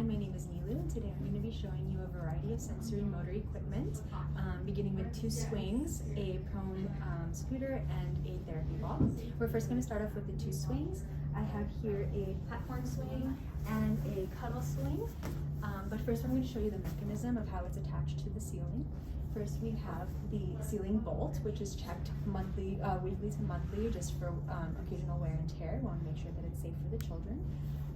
my name is Nilu, and today I'm going to be showing you a variety of sensory motor equipment, beginning with 2 swings, a prone scooter, and a therapy ball. We're first going to start off with the 2 swings. I have here a platform swing and a cuddle swing, but first I'm going to show you the mechanism of how it's attached to the ceiling. First we have the ceiling bolt, which is checked monthly, weekly to monthly, just for occasional wear and tear. We want to make sure that it's safe for the children.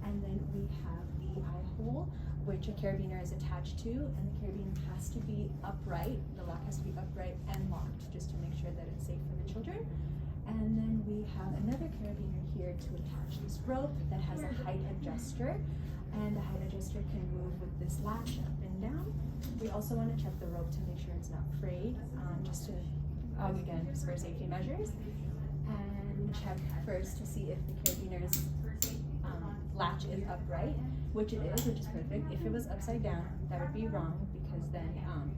And then we have the eye hole, which a carabiner is attached to, and the carabiner has to be upright. The lock has to be upright and locked, just to make sure that it's safe for the children. And then we have another carabiner here to attach this rope that has a height adjuster, and the height adjuster can move with this latch up and down. We also want to check the rope to make sure it's not frayed, just to, again, just for safety measures. And check first to see if the carabiner's latch is upright, which it is, which is perfect. If it was upside down, that would be wrong, because then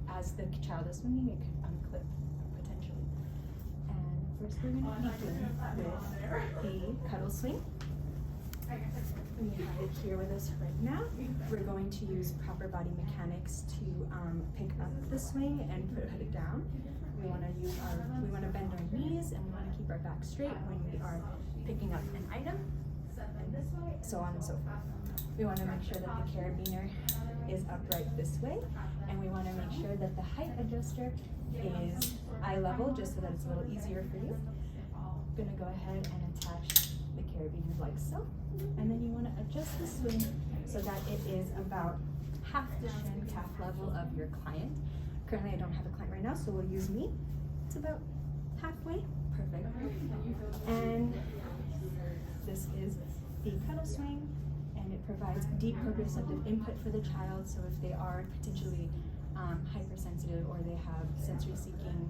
as the child is swinging, it could unclip potentially. And first we're going to begin with the cuddle swing. We have it here with us right now. We're going to use proper body mechanics to pick up the swing and put it down. We want to bend our knees, and we want to keep our back straight when we are picking up an item, and so on and so forth. We want to make sure that the carabiner is upright this way, and we want to make sure that the height adjuster is eye level, just so that it's a little easier for you. I'm going to go ahead and attach the carabiner like so, and then you want to adjust the swing so that it is about half the shin calf level of your client. Currently I don't have a client right now, so we'll use me. It's about halfway. Perfect. And this is the cuddle swing, and it provides deep proprioceptive input for the child, so if they are potentially hypersensitive or they have sensory seeking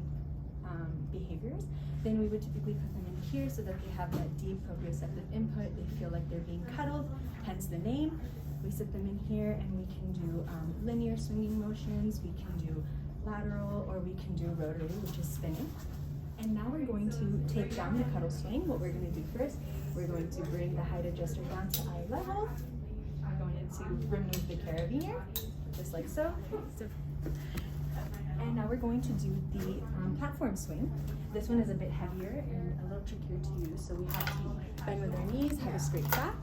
behaviors, then we would typically put them in here so that they have that deep proprioceptive input. They feel like they're being cuddled, hence the name. We sit them in here, and we can do linear swinging motions, we can do lateral, or we can do rotary, which is spinning. And now we're going to take down the cuddle swing. What we're going to do first, we're going to bring the height adjuster down to eye level. I'm going to remove the carabiner, just like so. And now we're going to do the platform swing. This one is a bit heavier and a little trickier to use, so we have to bend with our knees, have a straight back,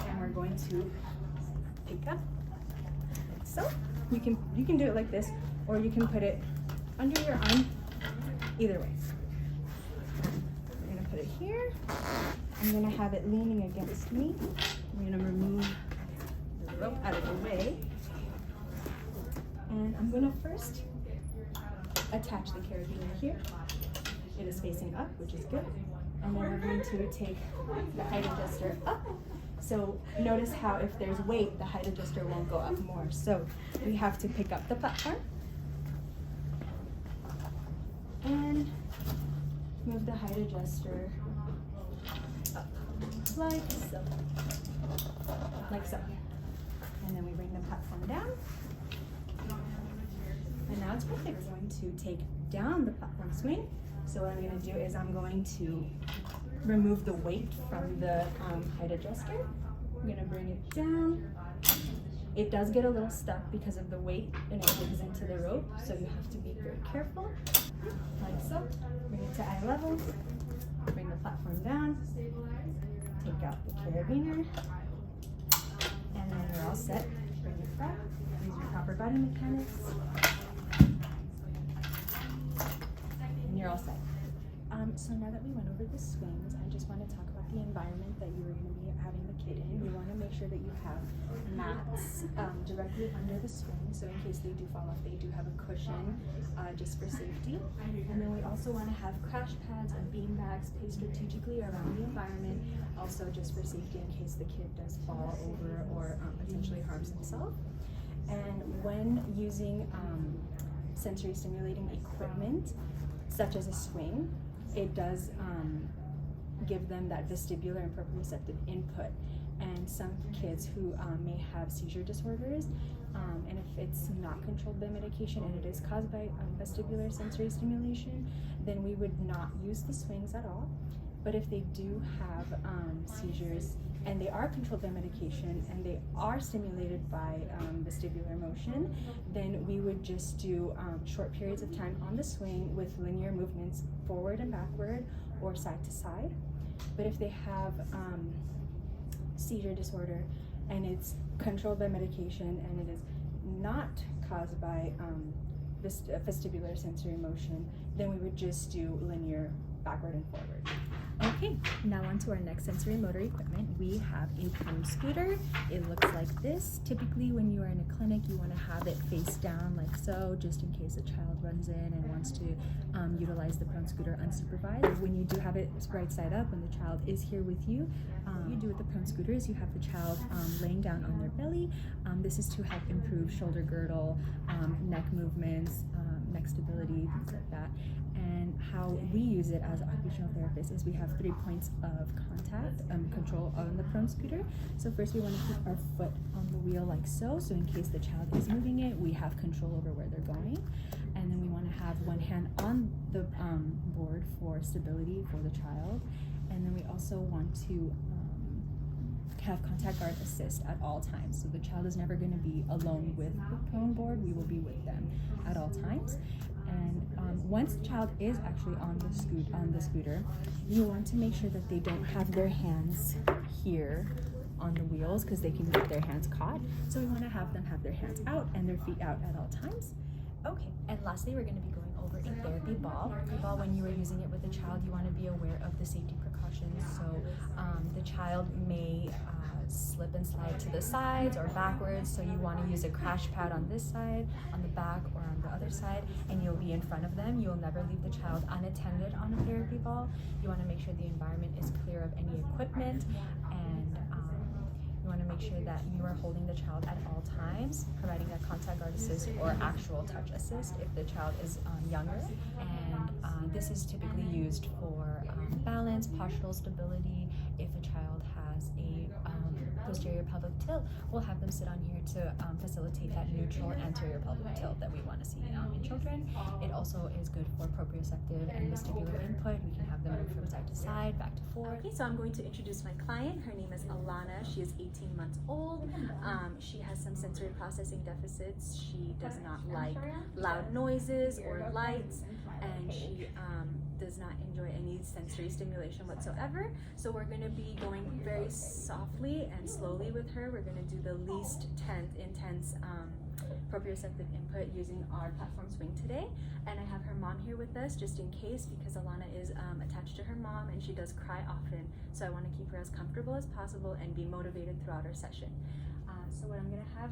and we're going to pick up like so. You can do it like this, or you can put it under your arm, either way. We're gonna put it here. I'm gonna have it leaning against me. I'm gonna remove the rope out of the way. And I'm gonna first attach the carabiner here. It is facing up, which is good. And then we're going to take the height adjuster up. So notice how if there's weight, the height adjuster won't go up more. So we have to pick up the platform and move the height adjuster up, like so. Like so. And then we bring the platform down. And now it's perfect. We're going to take down the platform swing. So what I'm going to do is I'm going to remove the weight from the height adjuster. I'm going to bring it down. It does get a little stuck because of the weight, and it digs into the rope, so you have to be very careful. Like so. Bring it to eye level. Bring the platform down. Take out the carabiner. And then you're all set. Bring it back. Use your proper body mechanics. And you're all set. So now that we went over the swings, I just want to talk about the environment that you are going to be having the kid in. You want to make sure that you have mats directly under the swing, so in case they do fall off, they do have a cushion just for safety. And then we also want to have crash pads and bean bags placed strategically around the environment, also just for safety in case the kid does fall over or potentially harms himself. And when using sensory stimulating equipment, such as a swing, it does give them that vestibular and proprioceptive input. And some kids who may have seizure disorders, and if it's not controlled by medication and it is caused by vestibular sensory stimulation, then we would not use the swings at all. But if they do have seizures and they are controlled by medication and they are stimulated by vestibular motion, then we would just do short periods of time on the swing with linear movements forward and backward or side to side. But if they have seizure disorder and it's controlled by medication and it is not caused by vestibular sensory motion, then we would just do linear backward and forward. Okay, now on to our next sensory motor equipment. We have a prone scooter. It looks like this. Typically when you are in a clinic, you want to have it face down like so, just in case a child runs in and wants to utilize the prone scooter unsupervised. When you do have it right side up, when the child is here with you, what you do with the prone scooter is you have the child laying down on their belly. This is to help improve shoulder girdle, neck movements, neck stability, things like that. And how we use it as occupational therapists is we have 3 points of contact control on the prone scooter. So first we want to keep our foot on the wheel like so in case the child is moving it, we have control over where they're going. And then we want to have one hand on the board for stability for the child. And then we also want to have contact guard assist at all times. So the child is never going to be alone with the prone board, we will be with them at all times. And once the child is actually on the scooter, you want to make sure that they don't have their hands here on the wheels because they can get their hands caught. So we want to have them have their hands out and their feet out at all times. Okay, and lastly, we're going to be going over a therapy ball. The ball, when you are using it with a child, you want to be aware of the safety precautions. So the child may slip and slide to the sides or backwards, so you want to use a crash pad on this side, on the back, or on the other side, and you'll be in front of them. You'll never leave the child unattended on a therapy ball. You want to make sure the environment is clear of any equipment, and you want to make sure that you are holding the child at all times, providing a contact guard assist or actual touch assist if the child is younger. And this is typically used for balance, postural stability. If a child has a posterior pelvic tilt, we'll have them sit on here to facilitate that neutral anterior pelvic tilt that we want to see in children. It also is good for proprioceptive and vestibular input. We can have them move from side to side, back to forth. Okay, so I'm going to introduce my client. Her name is Alana. She is 18 months old. She has some sensory processing deficits. She does not like loud noises or lights, and she does not enjoy any sensory stimulation whatsoever. So we're going to be going very softly and slowly with her. We're going to do the least intense proprioceptive input using our platform swing today. And I have her mom here with us just in case, because Alana is attached to her mom and she does cry often. So I want to keep her as comfortable as possible and be motivated throughout our session. So what I'm going to have,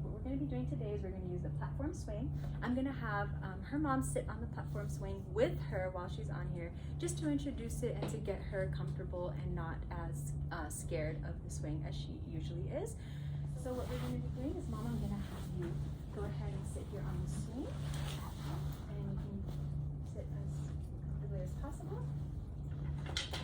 what we're going to be doing today is we're going to use the platform swing. I'm going to have her mom sit on the platform swing with her while she's on here, just to introduce it and to get her comfortable and not as scared of the swing as she usually is. So what we're going to be doing is, Mom, I'm going to have you go ahead and sit here on the swing, and you can sit as comfortably as possible.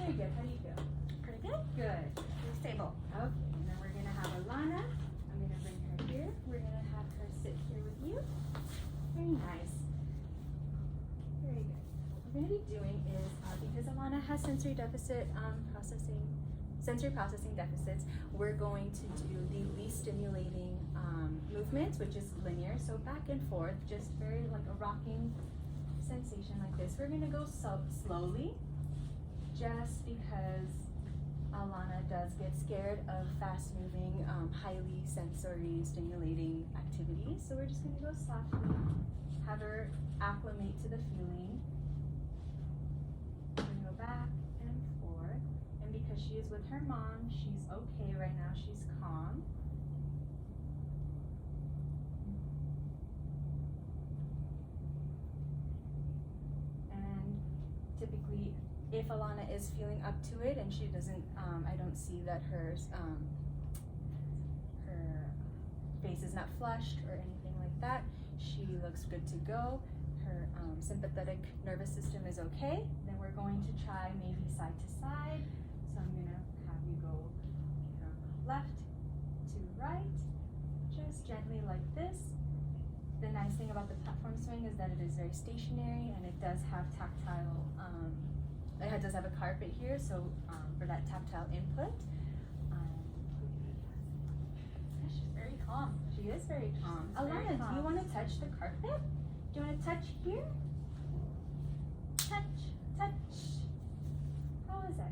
Very good. How do you feel? Pretty good? Good. You're stable. Okay. And then we're going to have Alana. I'm going to bring her here. We're going to have her sit here with you. Very nice. Very good. What we're going to be doing is, because Alana has sensory processing deficits, we're going to do the least stimulating movements, which is linear, so back and forth, just very like a rocking sensation like this. We're going to go slowly, just because Alana does get scared of fast-moving, highly sensory stimulating activities. So we're just going to go softly, have her acclimate to the feeling. We're going to go back and forth. And because she is with her mom, she's okay right now. She's calm. And typically, if Alana is feeling up to it and she doesn't, I don't see that her face is not flushed or anything like that, she looks good to go. Her sympathetic nervous system is okay. Then we're going to try maybe side to side. So I'm going to have you go from left to right, just gently like this. The nice thing about the platform swing is that it is very stationary and it does have tactile it does have a carpet here, so for that tactile input. She's very calm. She is very calm. Alana, do you want to touch the carpet? Do you want to touch here? Touch, touch. How is that?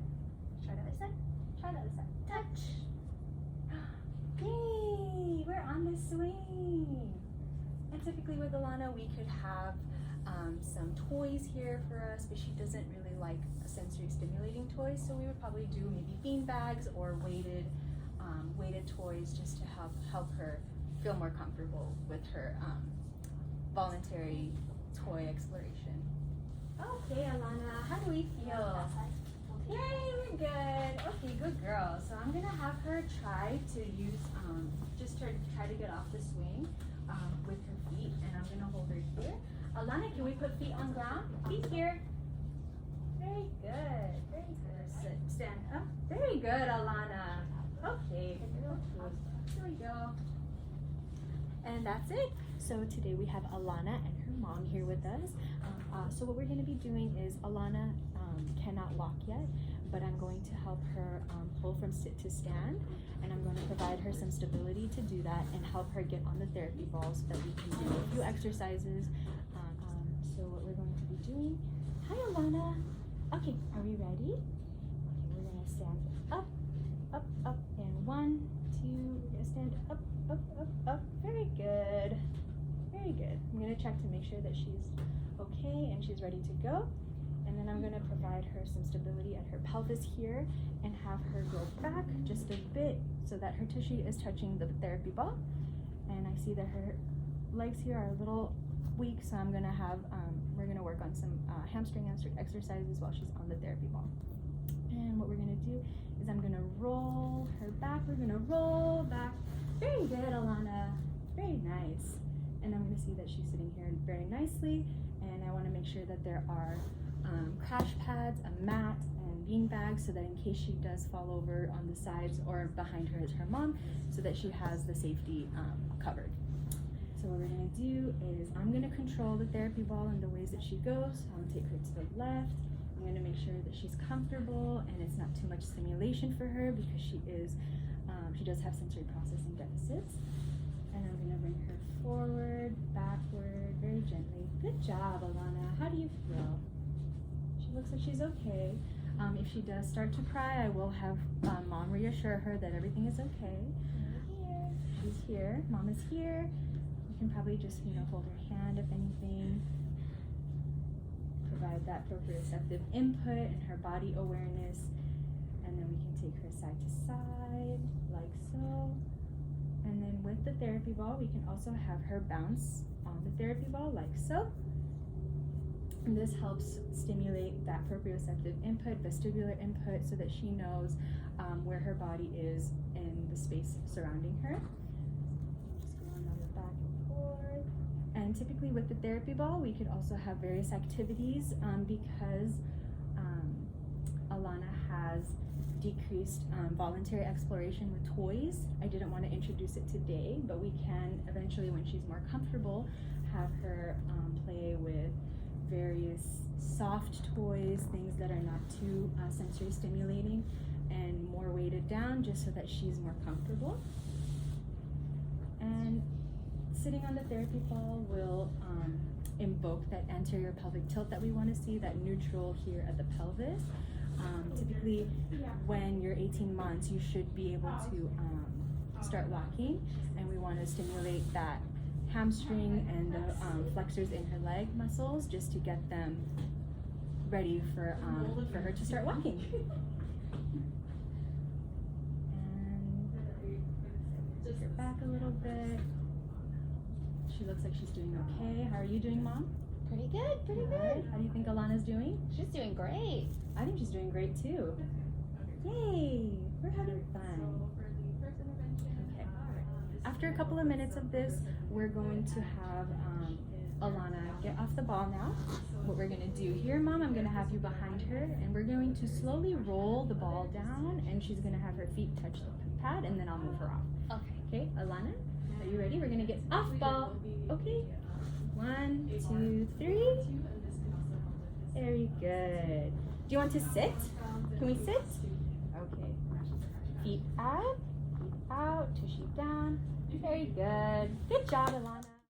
Try the other side. Try the other side. Touch. Yay! We're on the swing. And typically with Alana, we could have some toys here for us, but she doesn't really like sensory stimulating toys, so we would probably do maybe bean bags or weighted toys just to help her feel more comfortable with her voluntary toy exploration. Okay, Alana, how do we feel? Yay, we're good. Okay, good girl. So I'm gonna have her try to use try to get off the swing with her feet, and I'm gonna hold her here. Alana, can we put feet on ground? Feet here. Very good. Very good. Sit, stand up. Very good, Alana. Okay. Here we go. And that's it. So today we have Alana and her mom here with us. So what we're going to be doing is Alana cannot walk yet, but I'm going to help her pull from sit to stand, and I'm going to provide her some stability to do that and help her get on the therapy ball so that we can do a few exercises. So what we're going to be doing, hi Alana. Okay, are we ready? Okay, we're going to stand up, up, up, and 1, 2, we're going to stand up, up, up, up. Very good. Very good. I'm going to check to make sure that she's okay and she's ready to go. And then I'm going to provide her some stability at her pelvis here and have her go back just a bit so that her tushy is touching the therapy ball. And I see that her legs here are a little weak, so I'm going to have, we're going to work on some hamstring exercises while she's on the therapy ball. And what we're going to do is I'm going to roll her back. We're going to roll back. Very good, Alana. Very nice. And I'm going to see that she's sitting here very nicely. And I want to make sure that there are crash pads, a mat, and bean bags so that in case she does fall over on the sides or behind her is her mom, so that she has the safety covered. So what we're going to do is I'm going to control the therapy ball in the ways that she goes. I'm going to take her to the left. I'm going to make sure that she's comfortable and it's not too much stimulation for her because she does have sensory processing deficits. And I'm going to bring her forward, backward, very gently. Good job, Alana. How do you feel? She looks like she's okay. If she does start to cry, I will have mom reassure her that everything is okay. Here. She's here. Mom is here. You can probably just, hold her hand if anything. Provide that proprioceptive input and her body awareness. And then we can take her side to side, like so. And then with the therapy ball, we can also have her bounce on the therapy ball, like so. And this helps stimulate that proprioceptive input, vestibular input, so that she knows where her body is in the space surrounding her. Just go on the back and forth. And typically with the therapy ball, we could also have various activities because Alana has decreased voluntary exploration with toys. I didn't want to introduce it today, but we can eventually, when she's more comfortable, have her play with various soft toys, things that are not too sensory stimulating and more weighted down just so that she's more comfortable. And sitting on the therapy ball will invoke that anterior pelvic tilt that we want to see, that neutral here at the pelvis. Typically, when you're 18 months, you should be able to start walking, and we want to stimulate that hamstring and the flexors in her leg muscles just to get them ready for her to start walking. And take her back a little bit. She looks like she's doing okay. How are you doing, Mom? Pretty good, pretty good. How do you think Alana's doing? She's doing great. I think she's doing great too. Yay! We're having fun. Okay. After a couple of minutes of this, we're going to have Alana get off the ball now. What we're going to do here, Mom, I'm going to have you behind her, and we're going to slowly roll the ball down, and she's going to have her feet touch the pad, and then I'll move her off. Okay. Okay, Alana, are you ready? We're going to get off ball. Okay. 1, 2, 3. Very good. you want to sit? Can we sit? Okay. Feet up, feet out, 2 sheep down. Very good. Good job, Alana.